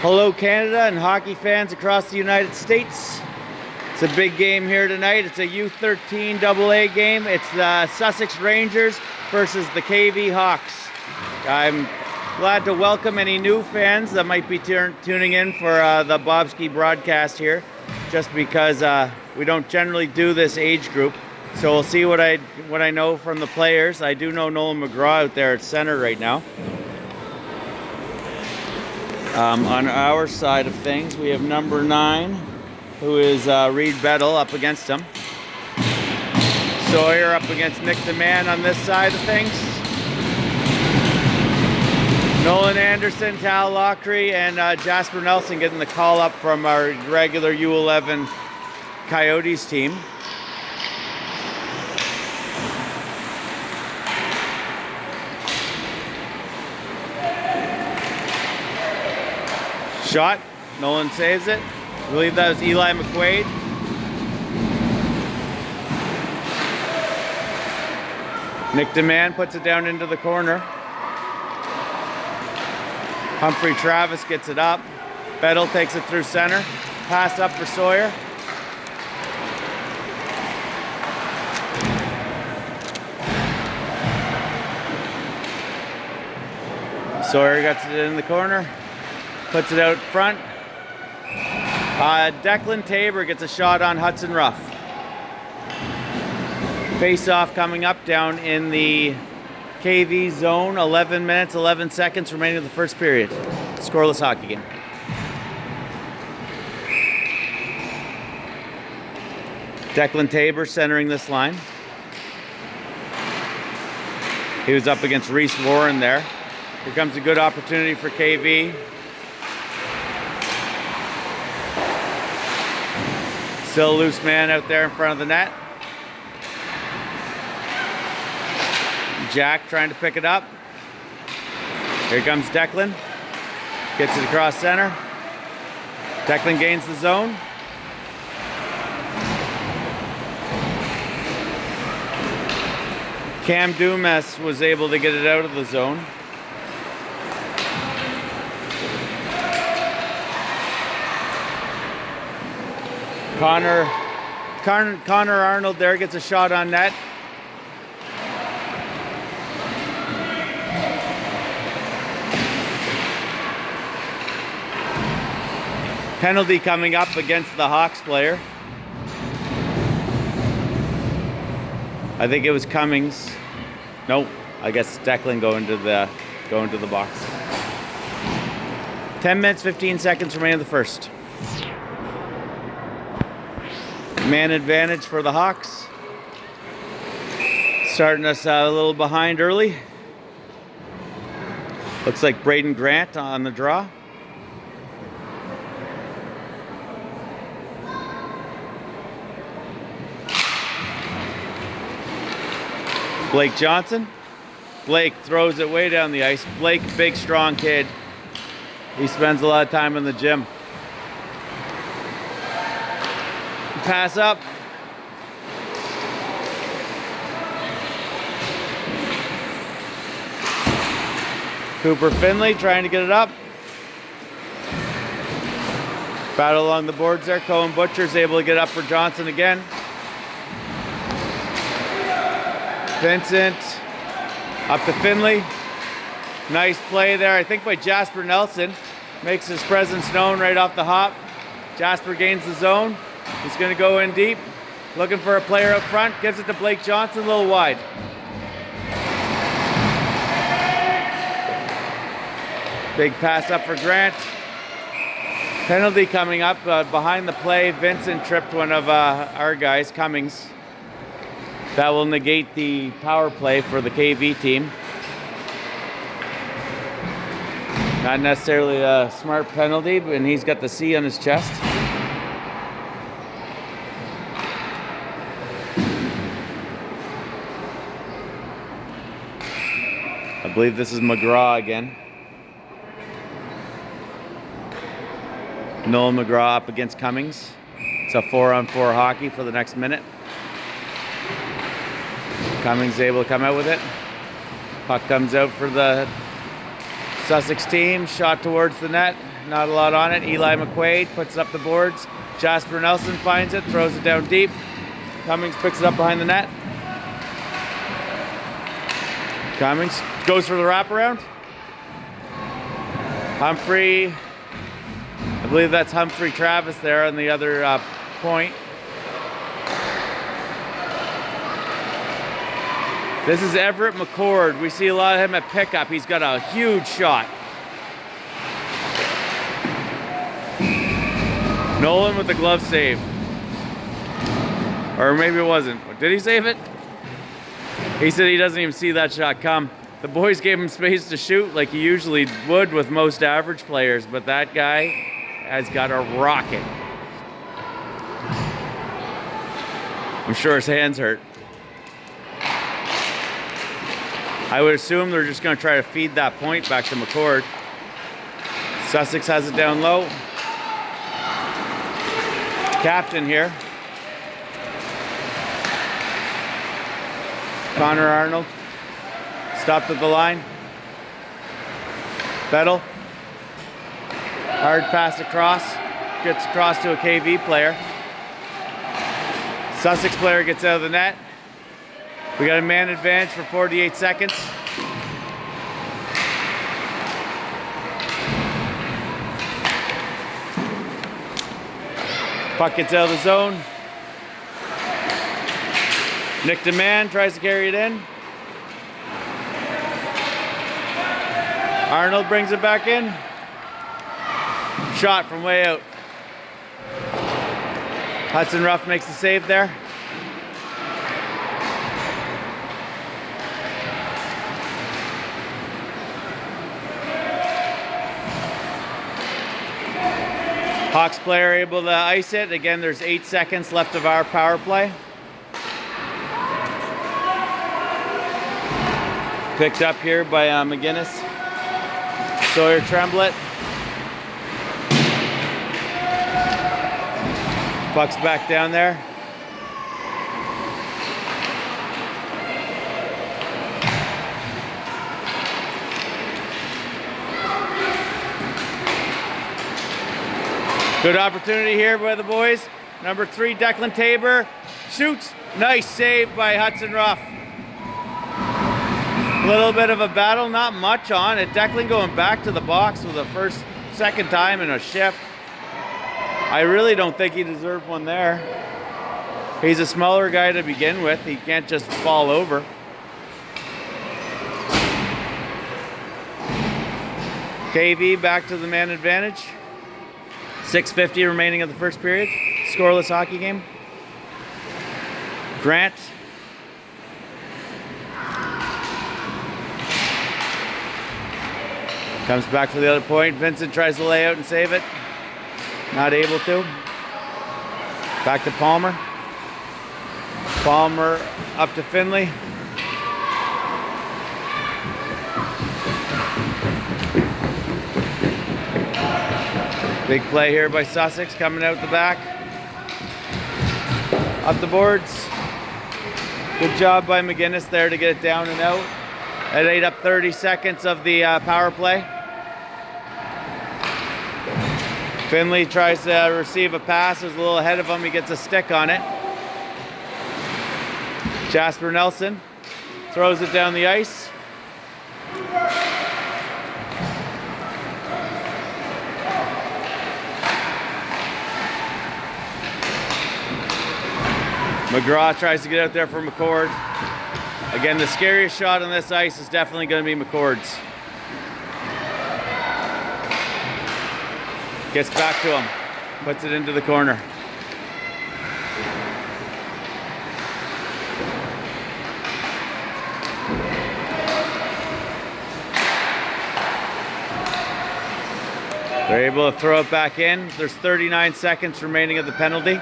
Hello Canada and hockey fans across the United States. It's a big game here tonight. It's a U13 AA game. It's the Sussex Rangers versus the KV Hawks. I'm glad to welcome any new fans that might be tuning in for the Bobski broadcast here, just because we don't generally do this age group. So we'll see what I know from the players. I do know Nolan McGraw out there at center right now. On our side of things, we have number 9, who is Reed Bettle up against him. Sawyer up against Nick the Man on this side of things. Nolan Anderson, Tal Lockery, and Jasper Nelson getting the call up from our regular U11 Coyotes team. Shot, Nolan saves it. I believe that was Eli McQuaid. Nick DeMann puts it down into the corner. Humphrey Travis gets it up. Bettle takes it through center. Pass up for Sawyer. Sawyer gets it in the corner. Puts it out front. Declan Tabor gets a shot on Hudson Ruff. Face-off coming up down in the KV zone. 11 minutes, 11 seconds remaining of the first period. Scoreless hockey game. Declan Tabor centering this line. He was up against Reese Warren there. Here comes a good opportunity for KV. Still a loose man out there in front of the net. Jack trying to pick it up. Here comes Declan. Gets it across center. Declan gains the zone. Cam Dumas was able to get it out of the zone. Connor Arnold there gets a shot on net. Penalty coming up against the Hawks player. I think it was Cummings. Nope, I guess Declan going to the box. 10 minutes, 15 seconds remaining in the first. Man advantage for the Hawks. Starting us a little behind early. Looks like Braden Grant on the draw. Blake Johnson. Blake throws it way down the ice. Blake, big, strong kid. He spends a lot of time in the gym. Pass up. Cooper Finley trying to get it up. Battle along the boards there. Cohen Butcher's able to get up for Johnson again. Vincent up to Finley. Nice play there, I think, by Jasper Nelson. Makes his presence known right off the hop. Jasper gains the zone. He's going to go in deep. Looking for a player up front. Gives it to Blake Johnson, a little wide. Big pass up for Grant. Penalty coming up behind the play. Vincent tripped one of our guys, Cummings. That will negate the power play for the KV team. Not necessarily a smart penalty, but he's got the C on his chest. I believe this is McGraw again. Noel McGraw up against Cummings. It's a 4-on-4 hockey for the next minute. Cummings able to come out with it. Puck comes out for the Sussex team. Shot towards the net. not a lot on it. Eli McQuaid puts it up the boards. Jasper Nelson finds it, throws it down deep. Cummings picks it up behind the net. Cummings goes for the wraparound. Humphrey, I believe that's Humphrey Travis there on the other point. This is Everett McCord. We see a lot of him at pickup. He's got a huge shot. Nolan with the glove save. Or maybe it wasn't. Did he save it? He said he doesn't even see that shot come. The boys gave him space to shoot like he usually would with most average players, but that guy has got a rocket. I'm sure his hands hurt. I would assume they're just going to try to feed that point back to McCord. Sussex has it down low. Captain here. Connor Arnold. Stopped at the line. Bettle. Hard pass across. Gets across to a KV player. Sussex player gets out of the net. We got a man advantage for 48 seconds. Puck gets out of the zone. Nick DeMann tries to carry it in. Arnold brings it back in. Shot from way out. Hudson Ruff makes the save there. Hawks player able to ice it. Again, there's 8 seconds left of our power play. Picked up here by McGinnis. Sawyer Tremblett. Puck's back down there. Good opportunity here by the boys. Number 3, Declan Tabor shoots. Nice save by Hudson Ruff. A little bit of a battle, not much on it. Declan going back to the box for the second time in a shift. I really don't think he deserved one there. He's a smaller guy to begin with. He can't just fall over. KV back to the man advantage. 6:50 remaining of the first period. Scoreless hockey game. Grant. Comes back for the other point. Vincent tries to lay out and save it. Not able to. Back to Palmer. Palmer up to Finley. Big play here by Sussex coming out the back. Up the boards. Good job by McGinnis there to get it down and out. That ate up 30 seconds of the power play. Finley tries to receive a pass. Is a little ahead of him. He gets a stick on it. Jasper Nelson throws it down the ice. McGraw tries to get out there for McCord. Again, the scariest shot on this ice is definitely going to be McCord's. Gets back to him. Puts it into the corner. They're able to throw it back in. There's 39 seconds remaining of the penalty.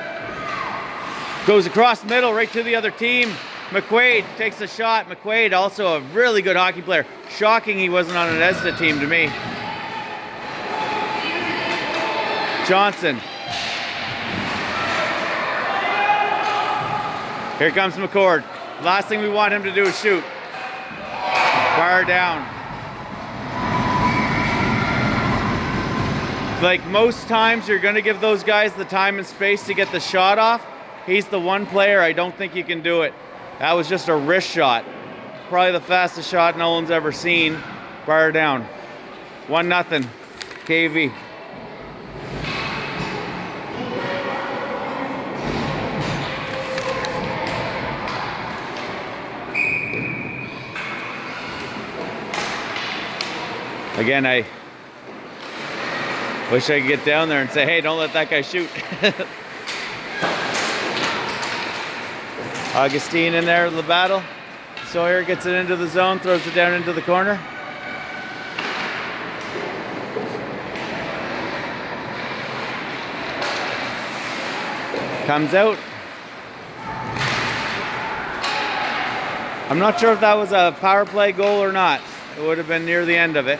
Goes across the middle, right to the other team. McQuaid takes a shot. McQuaid, also a really good hockey player. Shocking he wasn't on an ESTA team to me. Johnson. Here comes McCord. Last thing we want him to do is shoot. Bar down. Like most times, you're going to give those guys the time and space to get the shot off. He's the one player I don't think you can do it. That was just a wrist shot. Probably the fastest shot Nolan's ever seen. Bar down. 1-0. KV. Again, I wish I could get down there and say, hey, don't let that guy shoot. Augustine in there in the battle. Sawyer gets it into the zone, throws it down into the corner. Comes out. I'm not sure if that was a power play goal or not. It would have been near the end of it.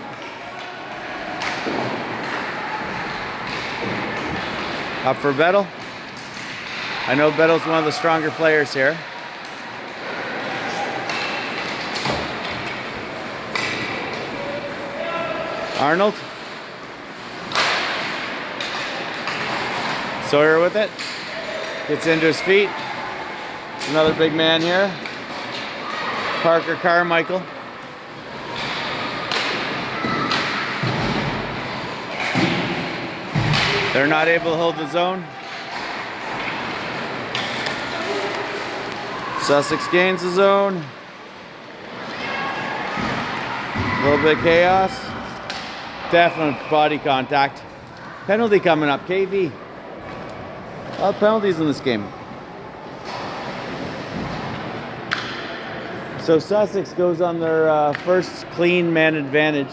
Up for Bettle. I know Bettle's one of the stronger players here. Arnold. Sawyer with it. Gets into his feet. Another big man here. Parker Carmichael. They're not able to hold the zone. Sussex gains the zone. A little bit of chaos. Definite body contact. Penalty coming up, KV. A lot of penalties in this game. So Sussex goes on their first clean man advantage.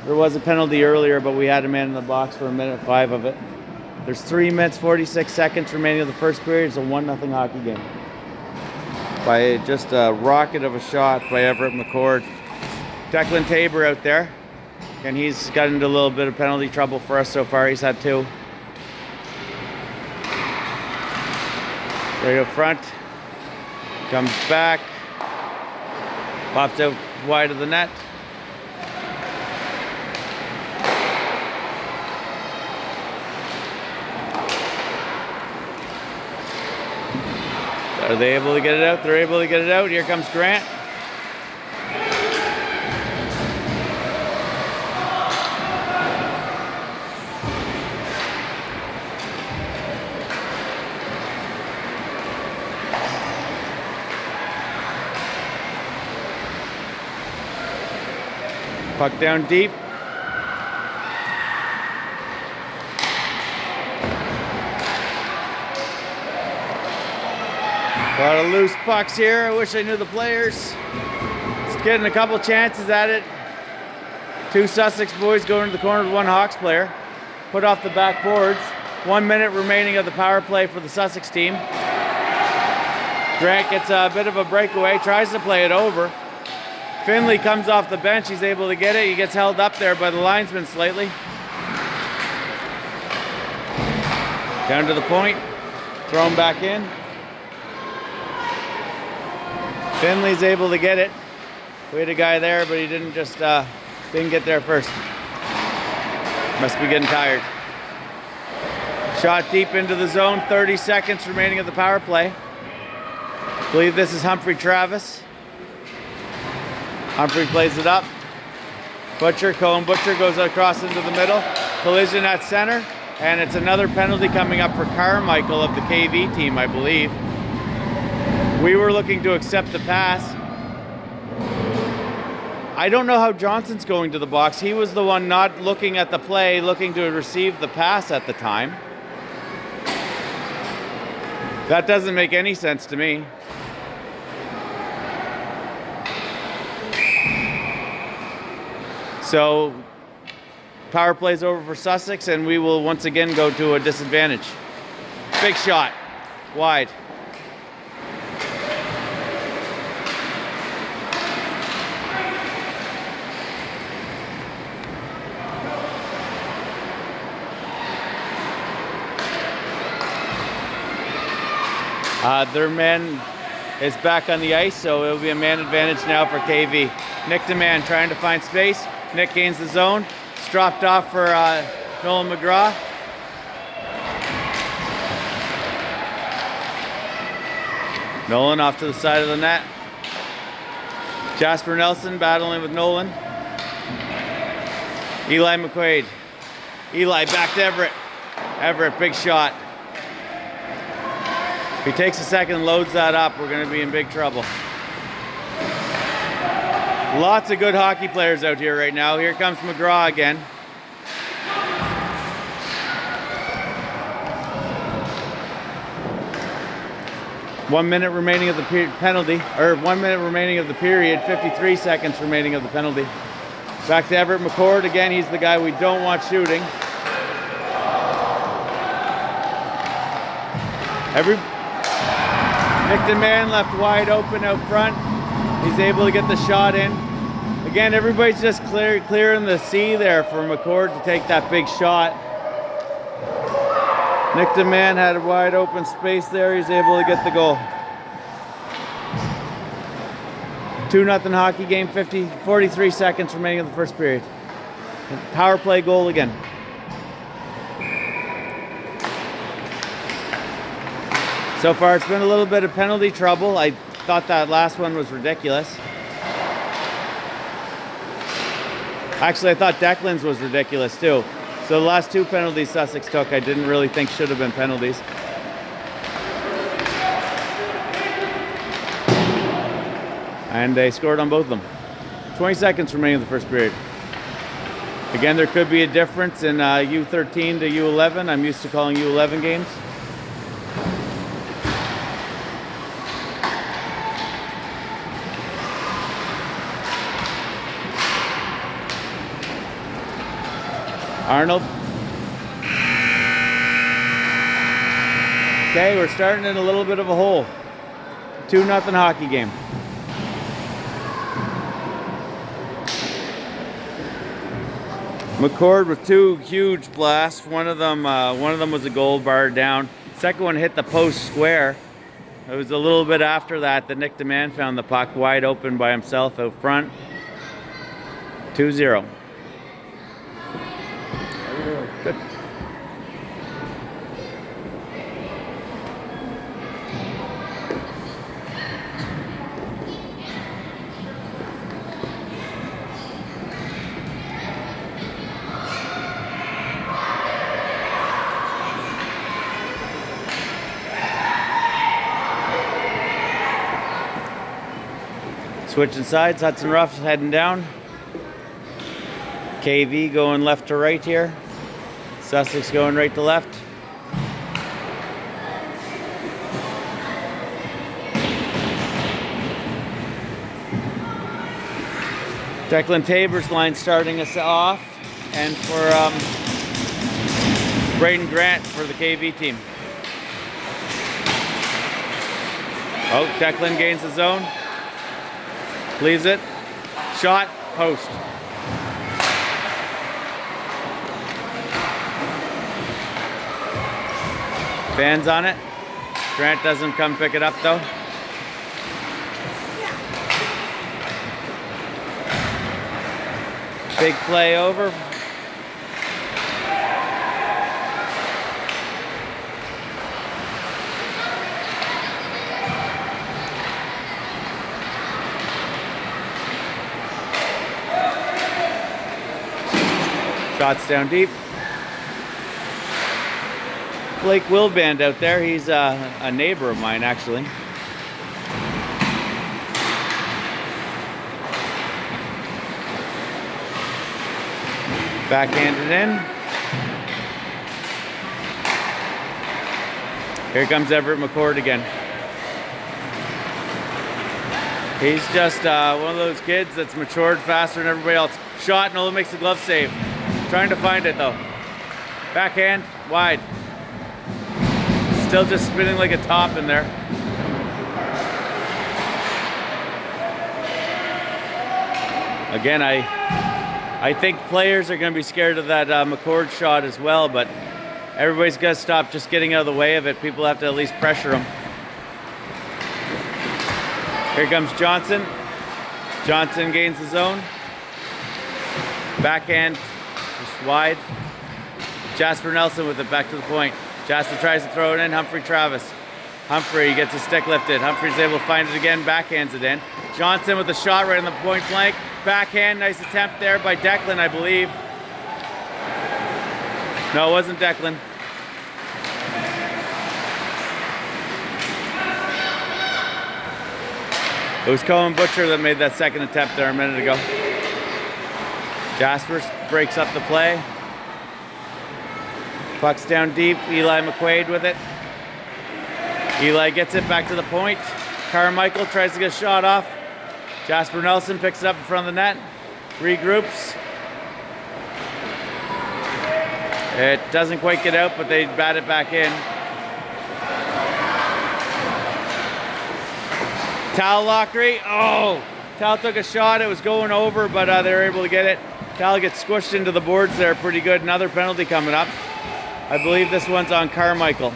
There was a penalty earlier, but we had a man in the box for 1:05 of it. There's 3 minutes, 46 seconds remaining of the first period. It's a 1-0 hockey game. By just a rocket of a shot by Everett McCord. Declan Tabor out there. And he's got into a little bit of penalty trouble for us so far. He's had 2. Right up front. Comes back. Pops out wide of the net. Are they able to get it out? They're able to get it out. Here comes Grant. Puck down deep. A lot of loose pucks here. I wish I knew the players. It's getting a couple chances at it. 2 Sussex boys go into the corner with 1 Hawks player. Put off the back boards. 1 minute remaining of the power play for the Sussex team. Grant gets a bit of a breakaway, tries to play it over. Finley comes off the bench. He's able to get it. He gets held up there by the linesman slightly. Down to the point. Thrown back in. Finley's able to get it. We had a guy there, but he didn't get there first. Must be getting tired. Shot deep into the zone. 30 seconds remaining of the power play. I believe this is Humphrey Travis. Humphrey plays it up. Butcher goes across into the middle. Collision at center. And it's another penalty coming up for Carmichael of the KV team, I believe. We were looking to accept the pass. I don't know how Johnson's going to the box. He was the one not looking at the play, looking to receive the pass at the time. That doesn't make any sense to me. So, power play's over for Sussex, and we will once again go to a disadvantage. Big shot. Wide. Their man is back on the ice, so it'll be a man advantage now for KV. Nick DeMann trying to find space. Nick gains the zone. It's dropped off for Nolan McGraw. Nolan off to the side of the net. Jasper Nelson battling with Nolan. Eli McQuaid. Eli back to Everett. Everett, big shot. If he takes a second and loads that up, we're going to be in big trouble. Lots of good hockey players out here right now. Here comes McGraw again. One minute remaining of the penalty, or 1 minute remaining of the period, 53 seconds remaining of the penalty. Back to Everett McCord again. He's the guy we don't want shooting. Nickton Man left wide open out front. He's able to get the shot in. Again, everybody's just clearing the C there for McCord to take that big shot. Nickton Man had a wide open space there. He's able to get the goal. 2-0 hockey game, 43 seconds remaining of the first period. Power play goal again. So far it's been a little bit of penalty trouble. I thought that last one was ridiculous. Actually, I thought Declan's was ridiculous too. So the last two penalties Sussex took, I didn't really think should have been penalties. And they scored on both of them. 20 seconds remaining in the first period. Again, there could be a difference in U13 to U11. I'm used to calling U11 games. Arnold. Okay, we're starting in a little bit of a hole. 2-0 hockey game. McCord with two huge blasts. One of them was a goal bar down. Second one hit the post square. It was a little bit after that that Nick DeMann found the puck wide open by himself out front. 2-0. Good. Switching sides, Hudson Ruff's heading down. KV going left to right here. Sussex going right to left. Declan Tabor's line starting us off, and for Braden Grant for the KV team. Oh, Declan gains the zone. Leaves it. Shot, post. Fans on it. Grant doesn't come pick it up though. Big play over. Shots down deep. Blake Wilband out there. He's a neighbor of mine, actually. Backhanded in. Here comes Everett McCord again. He's just one of those kids that's matured faster than everybody else. Shot, Nolan makes the glove save. Trying to find it though. Backhand, wide. Still just spinning like a top in there. Again, I think players are going to be scared of that McCord shot as well, but everybody's got to stop just getting out of the way of it. People have to at least pressure them. Here comes Johnson. Johnson gains the zone. Backhand, just wide. Jasper Nelson with it back to the point. Jasper tries to throw it in. Humphrey Travis. Humphrey gets his stick lifted. Humphrey's able to find it again, backhands it in. Johnson with the shot right on the point blank. Backhand, nice attempt there by Declan, I believe. No, it wasn't Declan. It was Cohen Butcher that made that second attempt there a minute ago. Jasper breaks up the play. Puck's down deep. Eli McQuaid with it. Eli gets it back to the point. Carmichael tries to get a shot off. Jasper Nelson picks it up in front of the net. Regroups. It doesn't quite get out, but they bat it back in. Tal Lockery. Oh! Tal took a shot. It was going over, but they were able to get it. Tal gets squished into the boards there pretty good. Another penalty coming up. I believe this one's on Carmichael.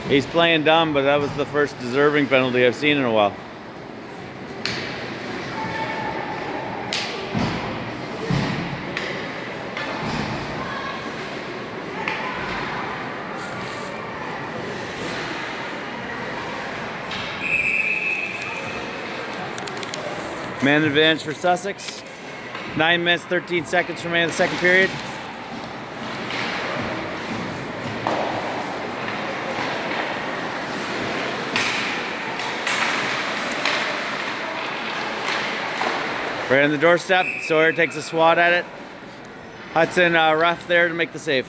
He's playing dumb, but that was the first deserving penalty I've seen in a while. Man advantage for Sussex. 9 minutes, 13 seconds remaining in the second period. Right on the doorstep, Sawyer takes a swat at it. Hudson rough there to make the save.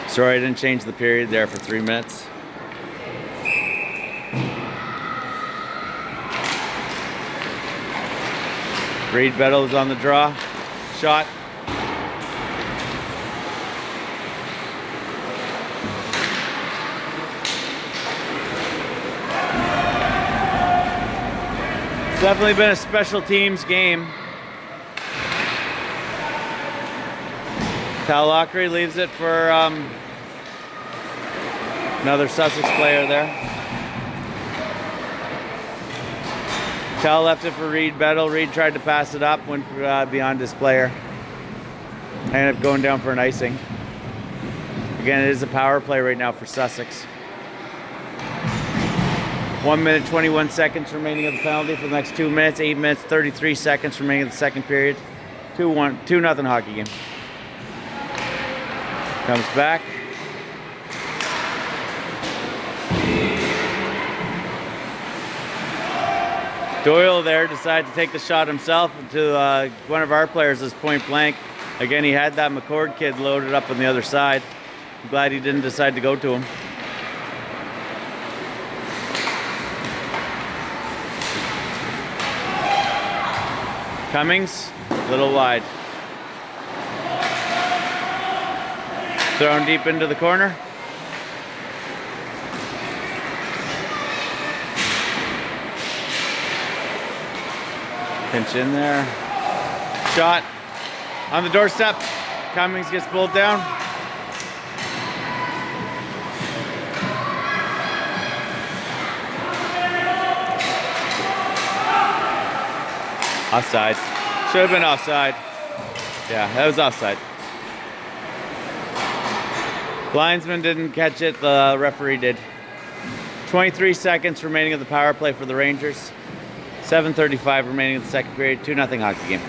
Sorry, I didn't change the period there for 3 minutes. Reed Bettle is on the draw. Shot. It's definitely been a special teams game. Tal Lockery leaves it for another Sussex player there. Tal left it for Reed Bettle. Reed tried to pass it up, went beyond his player. Ended up going down for an icing. Again, it is a power play right now for Sussex. 1 minute, 21 seconds remaining of the penalty for the next 2 minutes. 8 minutes, 33 seconds remaining of the second period. 2-0 hockey game. Comes back. Doyle there decided to take the shot himself to one of our players as point blank. Again, he had that McCord kid loaded up on the other side. I'm glad he didn't decide to go to him. Cummings, a little wide. Thrown deep into the corner. Pinch in there. Shot on the doorstep. Cummings gets pulled down. Offside. Should have been offside. Yeah, that was offside. Linesman didn't catch it, the referee did. 23 seconds remaining of the power play for the Rangers. 7:35 remaining in the second period. 2-0 hockey game.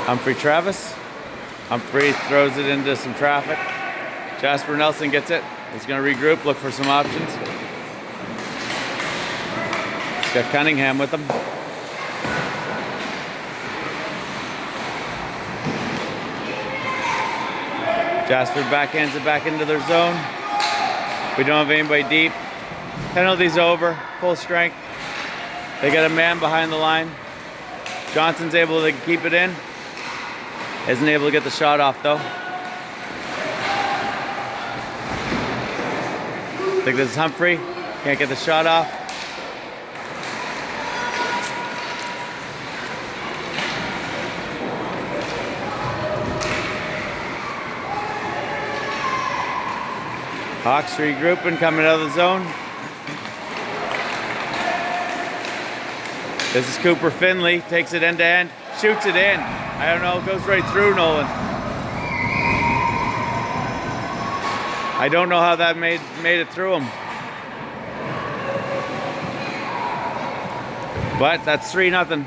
Humphrey Travis. Humphrey throws it into some traffic. Jasper Nelson gets it. He's going to regroup, look for some options. He's got Cunningham with him. Jasper backhands it back into their zone. We don't have anybody deep. Penalty's over, full strength. They got a man behind the line. Johnson's able to keep it in. Isn't able to get the shot off though. think this is Humphrey. Can't get the shot off. Hawks regrouping, coming out of the zone. This is Cooper Finley, takes it end to end, shoots it in. I don't know, it goes right through Nolan. I don't know how that made it through him. But that's 3-0.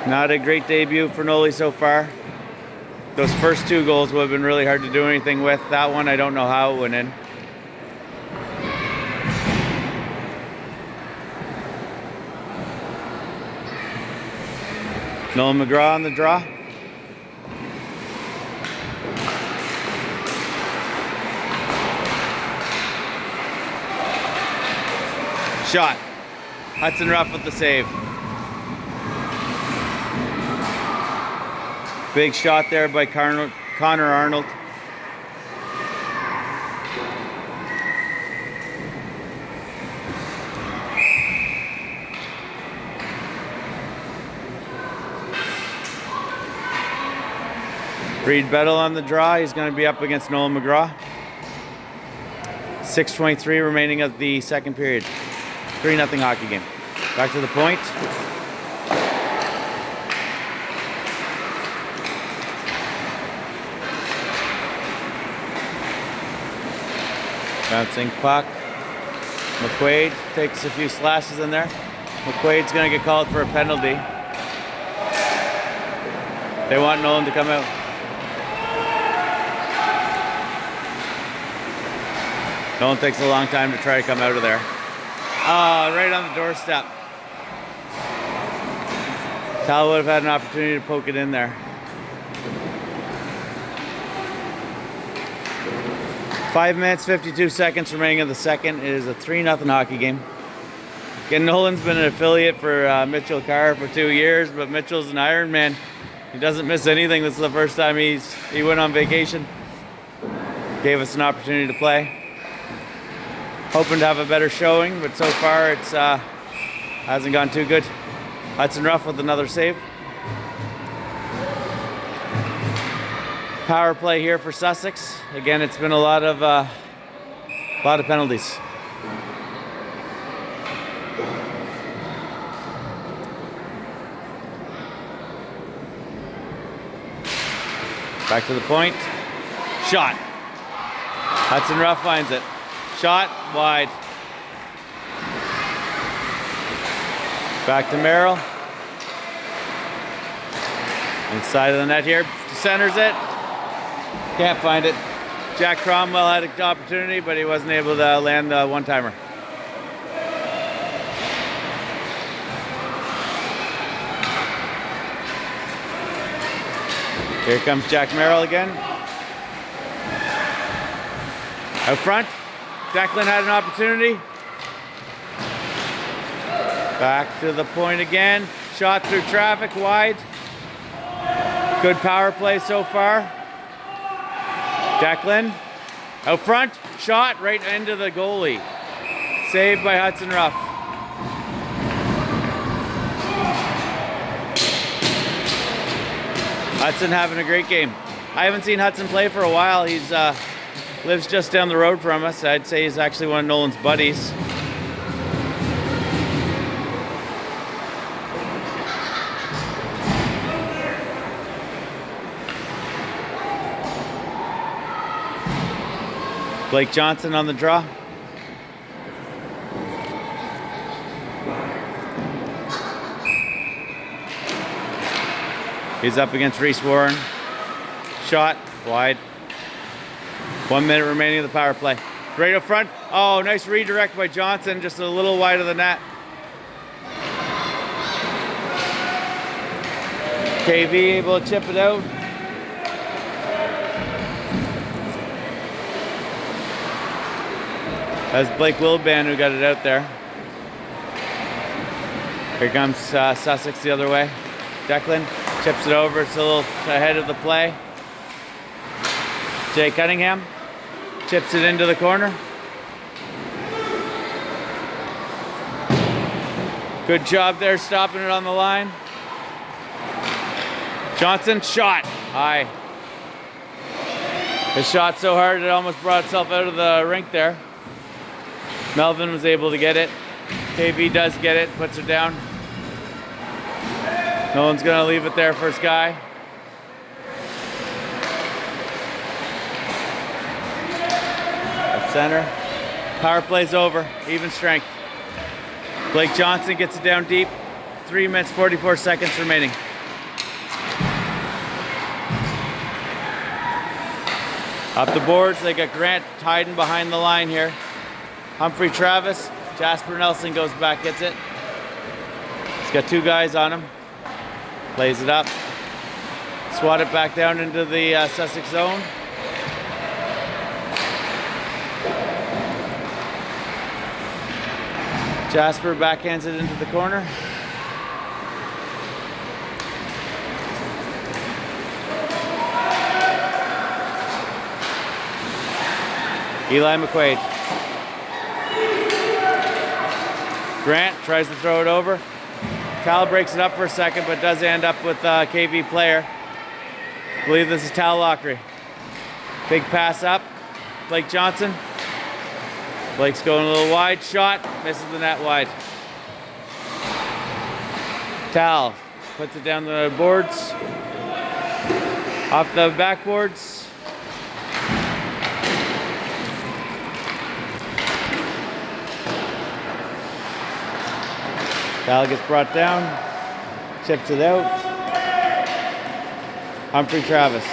Not a great debut for Noli so far. Those first 2 goals would have been really hard to do anything with. That one, I don't know how it went in. Nolan McGraw on the draw. Shot. Hudson Ruff with the save. Big shot there by Connor Arnold. Reed Bettle on the draw. He's going to be up against Nolan McGraw. 6:23 remaining of the second period. 3-0 hockey game. Back to the point. Bouncing puck. McQuaid takes a few slashes in there. McQuaid's going to get called for a penalty. They want Nolan to come out. Nolan takes a long time to try to come out of there. Right on the doorstep. Tal would have had an opportunity to poke it in there. 5 minutes, 52 seconds remaining in the second. It is a 3-0 hockey game. Again, Nolan's been an affiliate for Mitchell Carr for 2 years, but Mitchell's an Iron Man. He doesn't miss anything. This is the first time he went on vacation. Gave us an opportunity to play. Hoping to have a better showing, but so far it's hasn't gone too good. Hudson Ruff with another save. Power play here for Sussex. Again, it's been a lot of penalties. Back to the point. Shot. Hudson Ruff finds it. Shot wide. Back to Merrill. Inside of the net here. Centers it. Can't find it. Jack Cromwell had an opportunity, but he wasn't able to land the one-timer. Here comes Jack Merrill again. Out front. Declan had an opportunity. Back to the point again. Shot through traffic wide. Good power play so far. Declan, out front, shot right into the goalie. Saved by Hudson Ruff. Hudson having a great game. I haven't seen Hudson play for a while. He's lives just down the road from us. I'd say he's actually one of Nolan's buddies. Blake Johnson on the draw. He's up against Reese Warren. Shot wide. 1 minute remaining of the power play. Right up front. Oh, nice redirect by Johnson, just a little wide of the net. KV able to chip it out. That's Blake Wilban who got it out there. Here comes Sussex the other way. Declan chips it over. It's a little ahead of the play. Jay Cunningham. Chips it into the corner. Good job there stopping it on the line. Johnson shot. High. It shot so hard it almost brought itself out of the rink there. Melvin was able to get it. KV does get it, puts it down. Nolan's gonna leave it there for his guy. Up center. Power play's over, even strength. Blake Johnson gets it down deep. 3 minutes, 44 seconds remaining. Up the boards, they got Grant hiding behind the line here. Humphrey Travis, Jasper Nelson goes back, gets it. He's got 2 guys on him. Plays it up. Swat it back down into the Sussex zone. Jasper backhands it into the corner. Eli McQuaid. Grant tries to throw it over. Tal breaks it up for a second, but does end up with a KV player. I believe this is Tal Lockery. Big pass up. Blake Johnson. Blake's going a little wide. Shot. Misses the net wide. Tal puts it down the boards. Off the backboards. Tal gets brought down, chips it out. Humphrey Travis.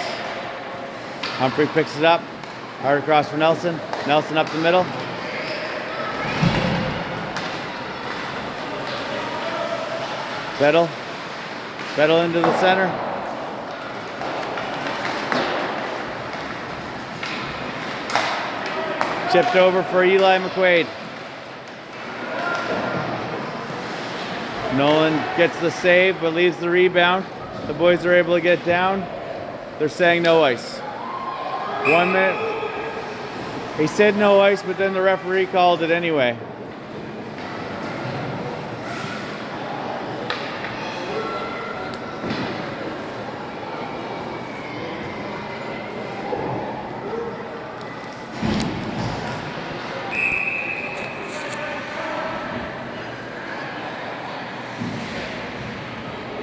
Humphrey picks it up, hard across for Nelson. Nelson up the middle. Bettle. Bettle into the center. Chipped over for Eli McQuaid. Nolan gets the save, but leaves the rebound. The boys are able to get down. They're saying no ice. 1 minute. He said no ice, but then the referee called it anyway.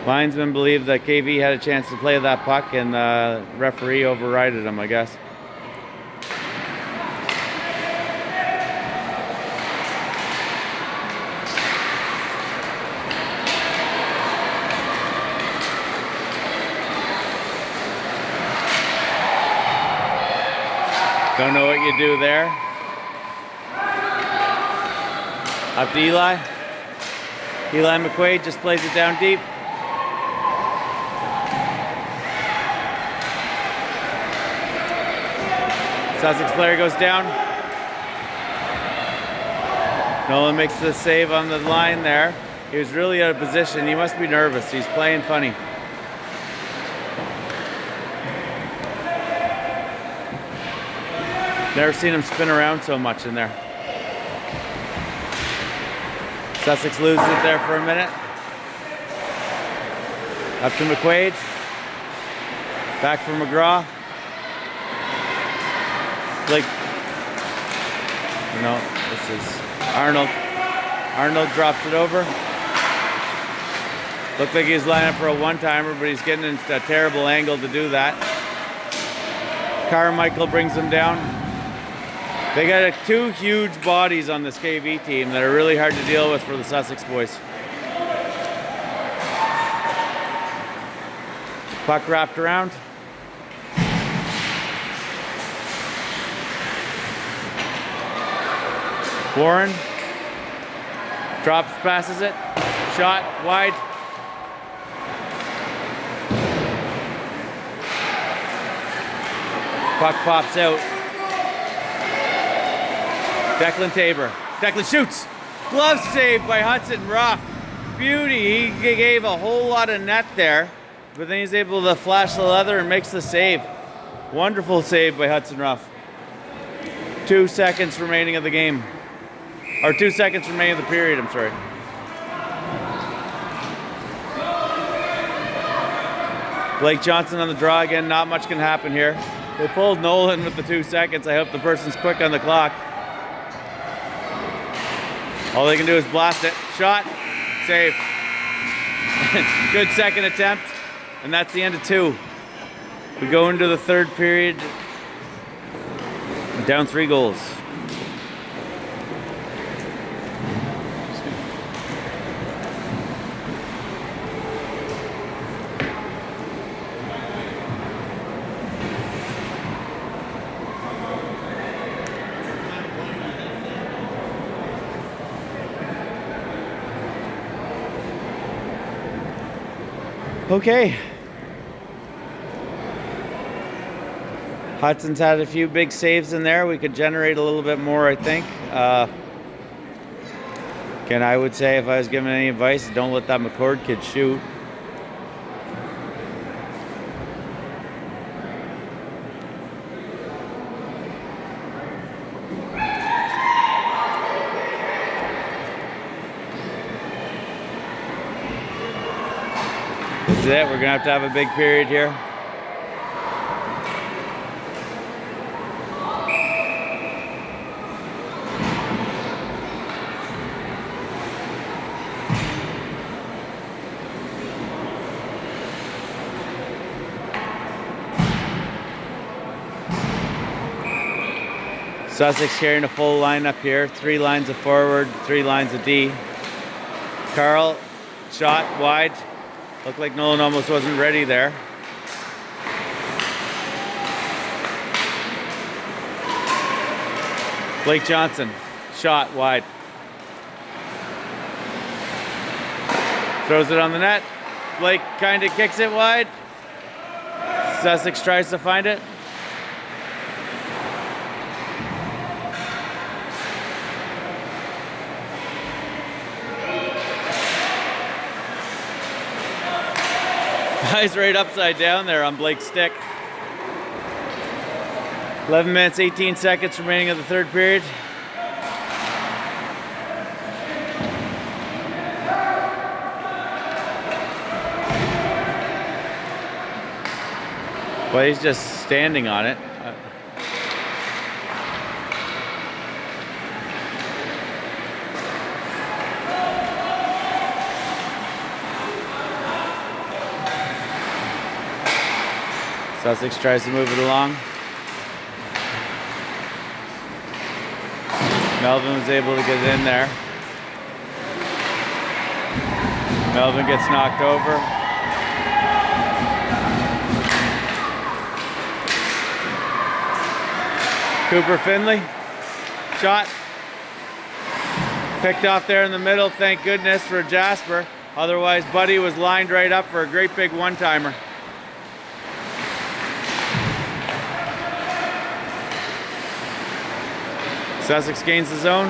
Linesmen believe that KV had a chance to play that puck and the referee overrided him, I guess. Don't know what you do there. Up to Eli. Eli McQuaid just plays it down deep. Sussex player goes down. Nolan makes the save on the line there. He was really out of position. He must be nervous. He's playing funny. Never seen him spin around so much in there. Sussex loses it there for a minute. Up to McQuaid. Back for McGraw. Blake. No, this is Arnold. Arnold drops it over. Looked like he's lining up for a one-timer, but he's getting into a terrible angle to do that. Carmichael brings him down. They got 2 huge bodies on this KV team that are really hard to deal with for the Sussex boys. Puck wrapped around. Warren drops, passes it. Shot wide. Puck pops out. Declan Tabor. Declan shoots. Glove save by Hudson Ruff. Beauty. He gave a whole lot of net there, but then he's able to flash the leather and makes the save. Wonderful save by Hudson Ruff. 2 seconds remaining of the game. Or 2 seconds remaining of the period, I'm sorry. Blake Johnson on the draw again. Not much can happen here. They pulled Nolan with the 2 seconds. I hope the person's quick on the clock. All they can do is blast it. Shot. Save. Good second attempt. And that's the end of 2. We go into the third period. Down 3 goals. Okay. Hudson's had a few big saves in there. We could generate a little bit more, I think. Again, I would say if I was giving any advice, don't let that McCord kid shoot. This is it. We're going to have a big period here. Sussex carrying a full lineup here. 3 lines of forward, 3 lines of D. Carl, shot wide. Looked like Nolan almost wasn't ready there. Blake Johnson, shot wide. Throws it on the net. Blake kind of kicks it wide. Sussex tries to find it. Guy's right upside down there on Blake's stick. 11 minutes, 18 seconds remaining of the third period. Well, he's just standing on it. Sussex tries to move it along. Melvin was able to get it in there. Melvin gets knocked over. Cooper Finley, shot. Picked off there in the middle, thank goodness for Jasper. Otherwise, Buddy was lined right up for a great big one-timer. Sussex gains the zone.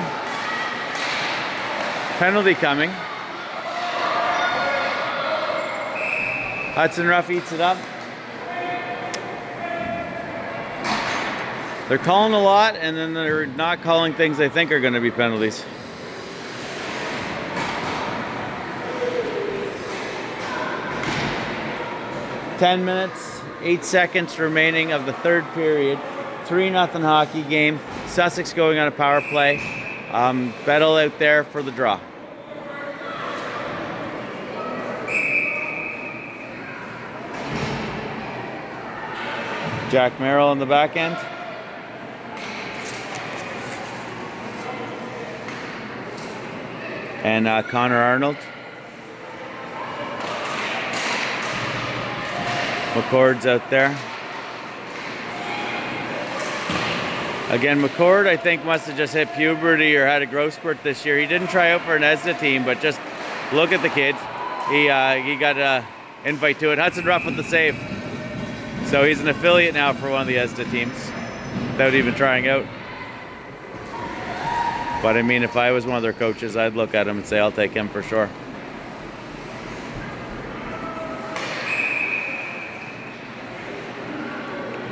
Penalty coming. Hudson Ruff eats it up. They're calling a lot, and then they're not calling things they think are going to be penalties. Ten minutes, 8 seconds remaining of the third period. 3-0 hockey game. Sussex going on a power play. Bettle out there for the draw. Jack Merrill on the back end. And Connor Arnold. McCord's out there. Again, McCord, I think, must have just hit puberty or had a growth spurt this year. He didn't try out for an ESDA team, but just look at the kid. He got an invite to it. Hudson Ruff with the save. So he's an affiliate now for one of the ESDA teams without even trying out. But I mean, if I was one of their coaches, I'd look at him and say, I'll take him for sure.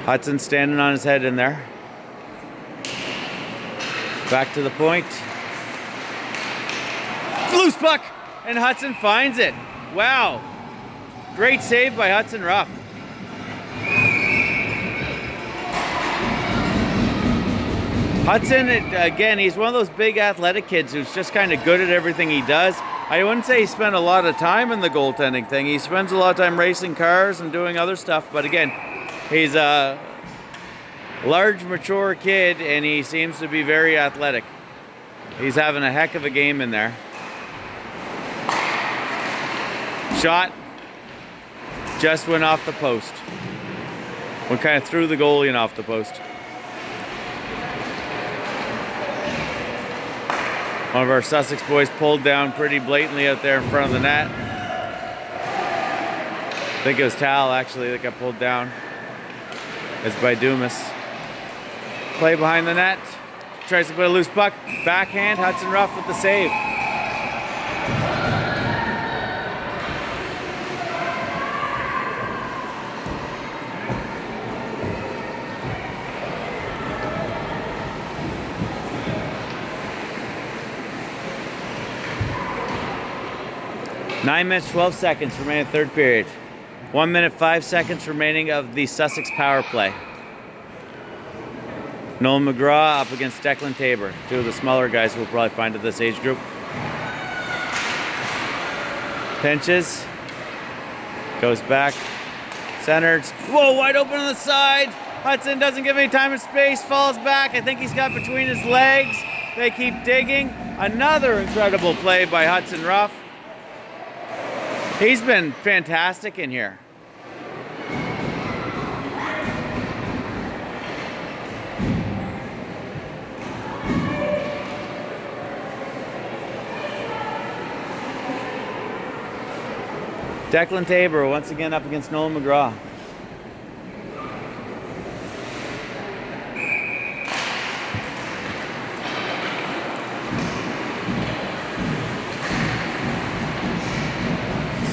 Hudson standing on his head in there. Back to the point. Loose puck, and Hudson finds it. Wow. Great save by Hudson Ruff. Hudson, again, he's one of those big athletic kids who's just kind of good at everything he does. I wouldn't say he spent a lot of time in the goaltending thing. He spends a lot of time racing cars and doing other stuff. But again, he's a large, mature kid, and he seems to be very athletic. He's having a heck of a game in there. Shot. Just went off the post. Went kind of through the goalie and off the post. One of our Sussex boys pulled down pretty blatantly out there in front of the net. I think it was Tal, actually, that got pulled down. It's by Dumas. Play behind the net. Tries to put a loose puck. Backhand, Hudson Ruff with the save. Nine minutes, 12 seconds remaining third period. 1 minute, 5 seconds remaining of the Sussex power play. Nolan McGraw up against Declan Tabor. Two of the smaller guys we'll probably find at this age group. Pinches. Goes back. Centered. Whoa, wide open on the side. Hudson doesn't give any time and space. Falls back. I think he's got between his legs. They keep digging. Another incredible play by Hudson Ruff. He's been fantastic in here. Declan Tabor once again up against Nolan McGraw.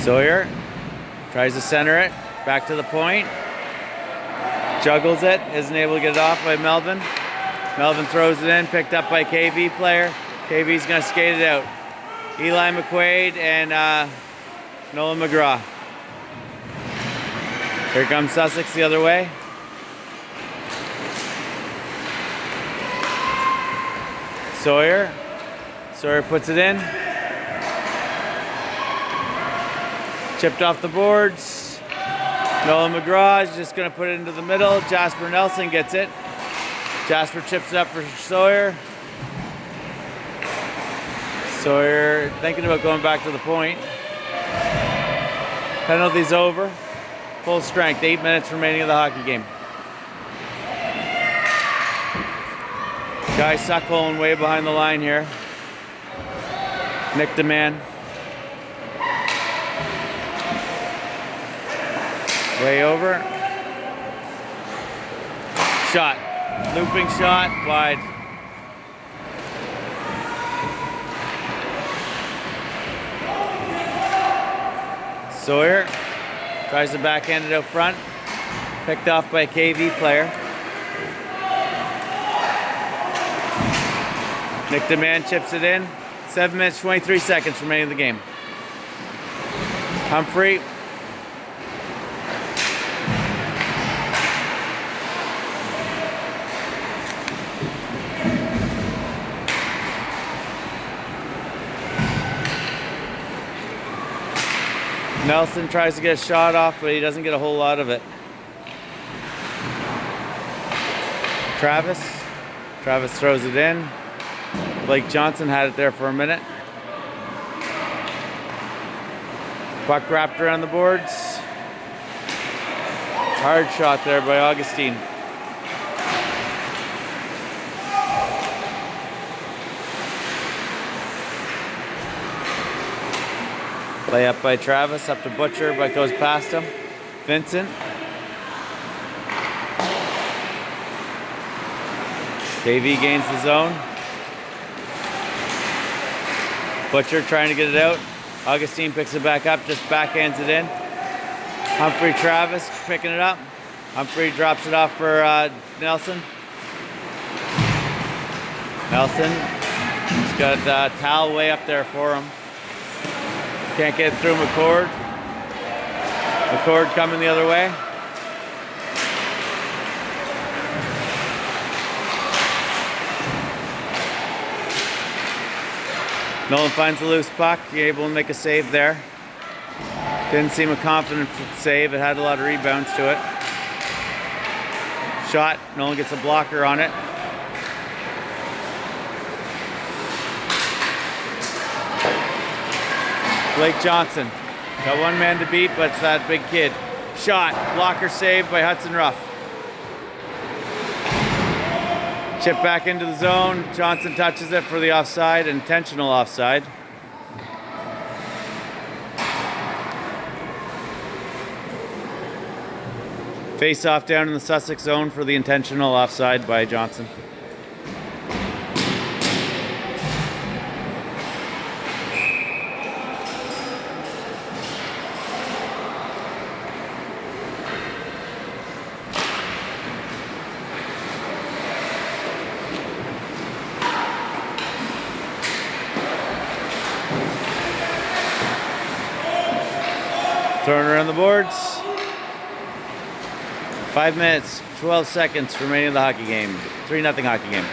Sawyer tries to center it, back to the point, juggles it, isn't able to get it off by Melvin. Melvin throws it in, picked up by KV player. KV's gonna skate it out. Eli McQuaid and Nolan McGraw. Here comes Sussex the other way. Sawyer puts it in. Chipped off the boards. Nolan McGraw is just going to put it into the middle. Jasper Nelson gets it. Jasper chips it up for Sawyer. Sawyer thinking about going back to the point. Penalty's over. Full strength. 8 minutes remaining of the hockey game. Guy suckholing way behind the line here. Nick DeMann. Way over. Shot. Looping shot. Wide. Sawyer tries to backhand it out front. Picked off by a KV player. Nick DeMann chips it in. 7 minutes, 23 seconds remaining in the game. Humphrey. Nelson tries to get a shot off, but he doesn't get a whole lot of it. Travis throws it in. Blake Johnson had it there for a minute. Puck wrapped around the boards. Hard shot there by Augustine. Play up by Travis, up to Butcher, but goes past him. Vincent. KV gains the zone. Butcher trying to get it out. Augustine picks it back up, just backhands it in. Humphrey Travis picking it up. Humphrey drops it off for Nelson. Nelson. He's got Tal way up there for him. Can't get through McCord. McCord coming the other way. Nolan finds the loose puck. You're able to make a save there. Didn't seem a confident save. It had a lot of rebounds to it. Shot. Nolan gets a blocker on it. Blake Johnson. Got one man to beat, but it's that big kid. Shot. Blocker saved by Hudson Ruff. Chip back into the zone. Johnson touches it for the offside, intentional offside. Face off down in the Sussex zone for the intentional offside by Johnson. Throwing around the boards. 5 minutes, 12 seconds remaining in the hockey game. 3-0 hockey game.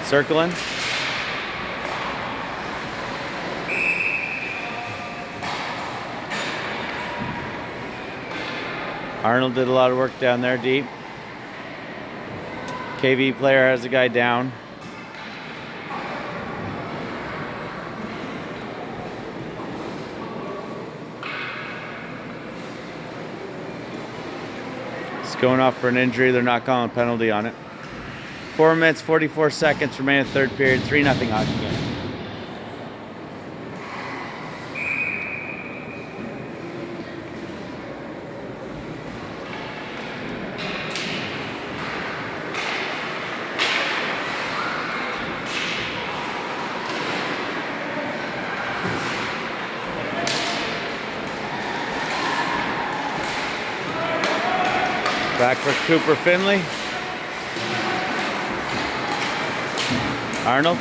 Circling. Arnold did a lot of work down there deep. KV player has a guy down. It's going off for an injury. They're not calling a penalty on it. 4 minutes, 44 seconds remaining third period. 3-0 hockey game. Back for Cooper Finley. Arnold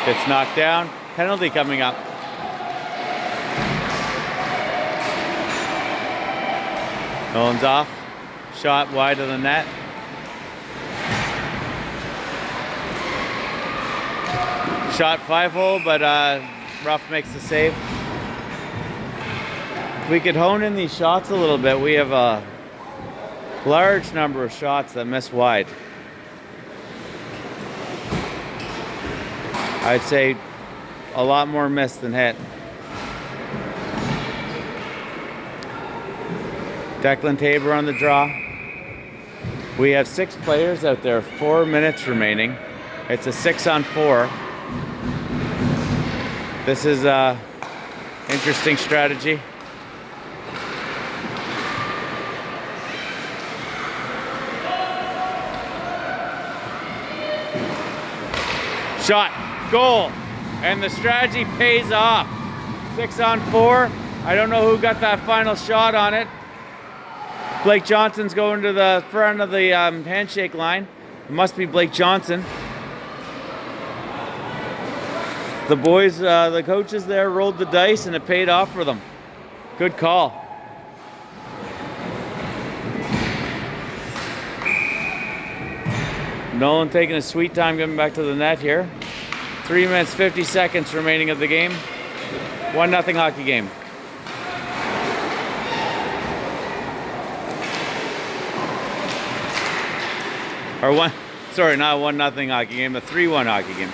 gets knocked down. Penalty coming up. Nolan's off. Shot wide of the net. Shot 5-hole, but Ruff makes the save. If we could hone in these shots a little bit, we have a large number of shots that miss wide. I'd say a lot more miss than hit. Declan Tabor on the draw. We have 6 players out there, 4 minutes remaining. It's a 6-on-4. This is a interesting strategy. Shot, goal, and the strategy pays off. 6-on-4. I don't know who got that final shot on it. Blake Johnson's going to the front of the handshake line. It must be Blake Johnson. The boys, the coaches there rolled the dice and it paid off for them. Good call. Nolan taking a sweet time getting back to the net here. 3 minutes, 50 seconds remaining of the game. 1-0 hockey game. Not 1-0 hockey game, a 3-1 hockey game.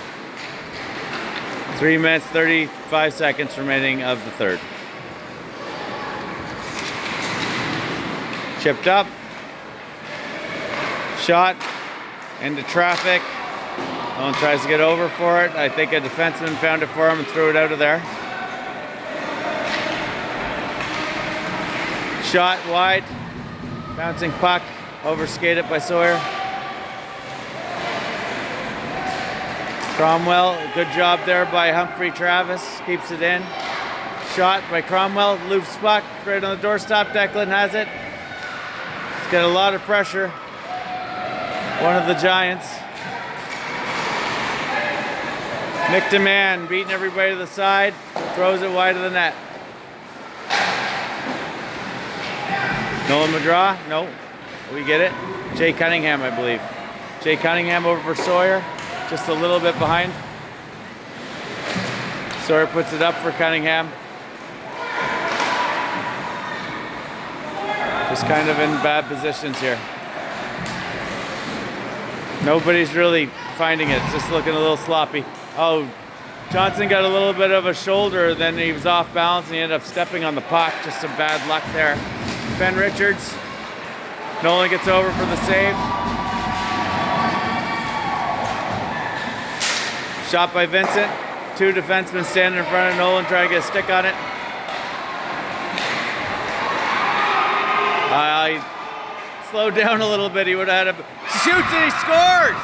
3 minutes, 35 seconds remaining of the third. Chipped up. Shot. Into traffic. Nolan tries to get over for it. I think a defenseman found it for him and threw it out of there. Shot wide. Bouncing puck. Overskated by Sawyer. Cromwell, good job there by Humphrey Travis, keeps it in. Shot by Cromwell, loose puck right on the doorstep. Declan has it. He's got a lot of pressure. One of the Giants. Nick DeMann beating everybody to the side, throws it wide of the net. Nolan McGraw, no, we get it. Jay Cunningham, I believe. Jay Cunningham over for Sawyer, just a little bit behind. Sawyer puts it up for Cunningham. Just kind of in bad positions here. Nobody's really finding it, it's just looking a little sloppy. Oh, Johnson got a little bit of a shoulder, then he was off balance and he ended up stepping on the puck. Just some bad luck there. Ben Richards, Nolan gets over for the save. Shot by Vincent. Two defensemen standing in front of Nolan trying to get a stick on it. He slowed down a little bit. He would have had a shoots and he scores.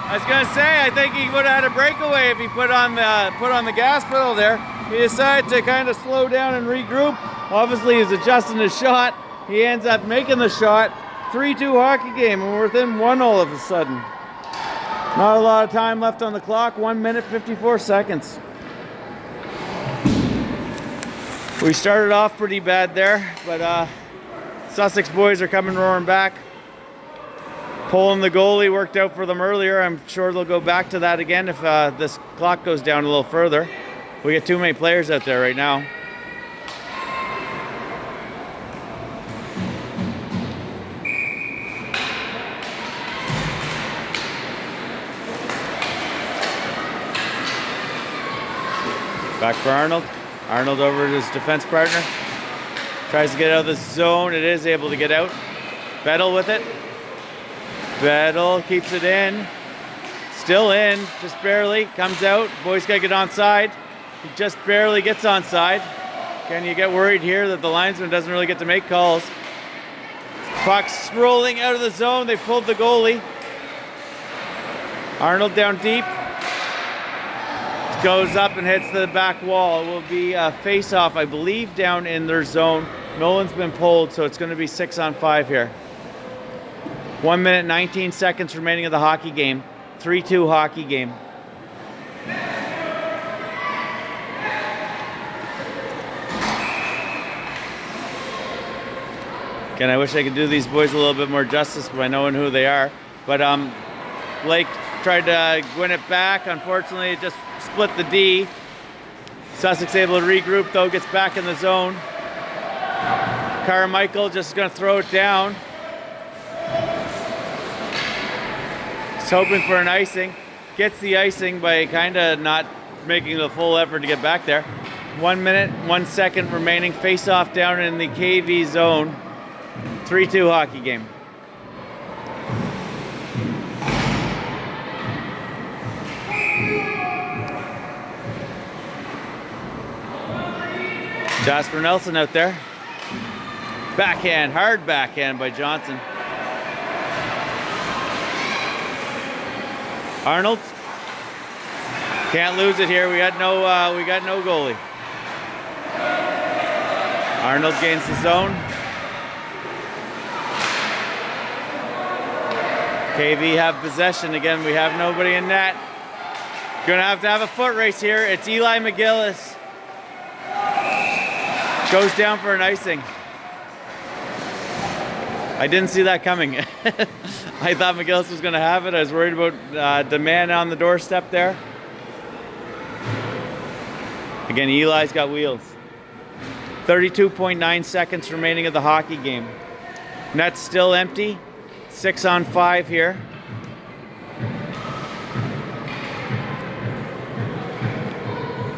I was gonna say, I think he would have had a breakaway if he put on the gas pedal there. He decided to kind of slow down and regroup. Obviously, he's adjusting his shot. He ends up making the shot. 3-2 hockey game, and we're within one all of a sudden. Not a lot of time left on the clock. 1 minute, 54 seconds. We started off pretty bad there, but Sussex boys are coming roaring back. Pulling the goalie worked out for them earlier. I'm sure they'll go back to that again if this clock goes down a little further. We got too many players out there right now. Back for Arnold. Arnold over to his defense partner. Tries to get out of the zone. It is able to get out. Bettle with it. Bettle keeps it in. Still in, just barely. Comes out. Boys gotta get onside. He just barely gets onside. Can you get worried here that the linesman doesn't really get to make calls? Puck's rolling out of the zone. They pulled the goalie. Arnold down deep. Goes up and hits the back wall. It will be a face-off, I believe, down in their zone. Nolan's been pulled, so it's going to be 6-on-5 here. 1 minute, 19 seconds remaining of the hockey game. 3-2 hockey game. Again, I wish I could do these boys a little bit more justice by knowing who they are. But Blake tried to win it back. Unfortunately, it just split the D. Sussex able to regroup though, gets back in the zone. Carmichael just gonna throw it down. He's hoping for an icing. Gets the icing by kinda not making the full effort to get back there. 1 minute, 1 second remaining. Face off down in the KV zone. 3-2 hockey game. Jasper Nelson out there. Backhand, hard backhand by Johnson. Arnold. Can't lose it here. We got no goalie. Arnold gains the zone. KV have possession again. We have nobody in net. Gonna have to have a foot race here. It's Eli McGillis. Goes down for an icing. I didn't see that coming. I thought McGillis was going to have it. I was worried about the man on the doorstep there. Again, Eli's got wheels. 32.9 seconds remaining of the hockey game. Net's still empty. 6-on-5 here.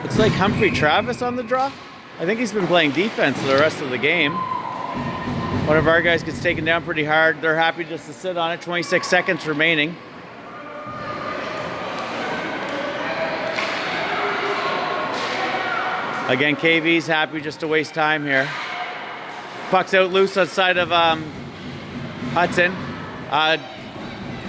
Looks like Humphrey Travis on the draw. I think he's been playing defense the rest of the game. One of our guys gets taken down pretty hard. They're happy just to sit on it. 26 seconds remaining. Again, KV's happy just to waste time here. Puck's out loose outside of Hudson.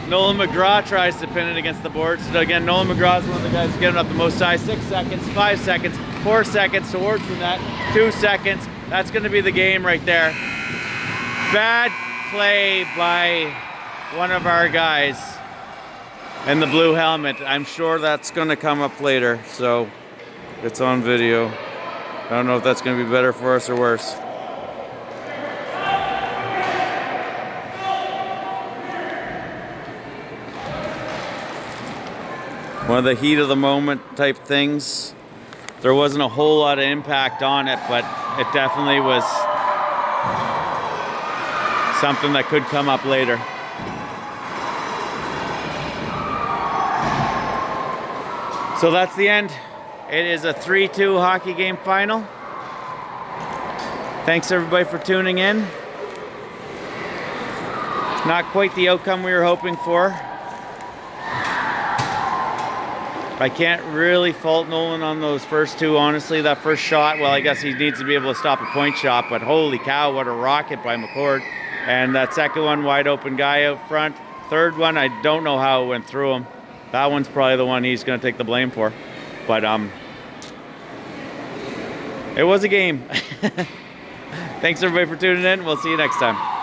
Nolan McGraw tries to pin it against the board. So again, Nolan McGraw is one of the guys giving up the most size. 6 seconds, 5 seconds, 4 seconds towards the net, 2 seconds. That's going to be the game right there. Bad play by one of our guys in the blue helmet. I'm sure that's going to come up later, so it's on video. I don't know if that's going to be better for us or worse. One of the heat of the moment type things. There wasn't a whole lot of impact on it, but it definitely was something that could come up later. So that's the end. It is a 3-2 hockey game final. Thanks everybody for tuning in. Not quite the outcome we were hoping for. I can't really fault Nolan on those first two, honestly. That first shot, well, I guess he needs to be able to stop a point shot, but holy cow, what a rocket by McCord. And that second one, wide open guy out front. Third one, I don't know how it went through him. That one's probably the one he's going to take the blame for. But it was a game. Thanks everybody for tuning in. We'll see you next time.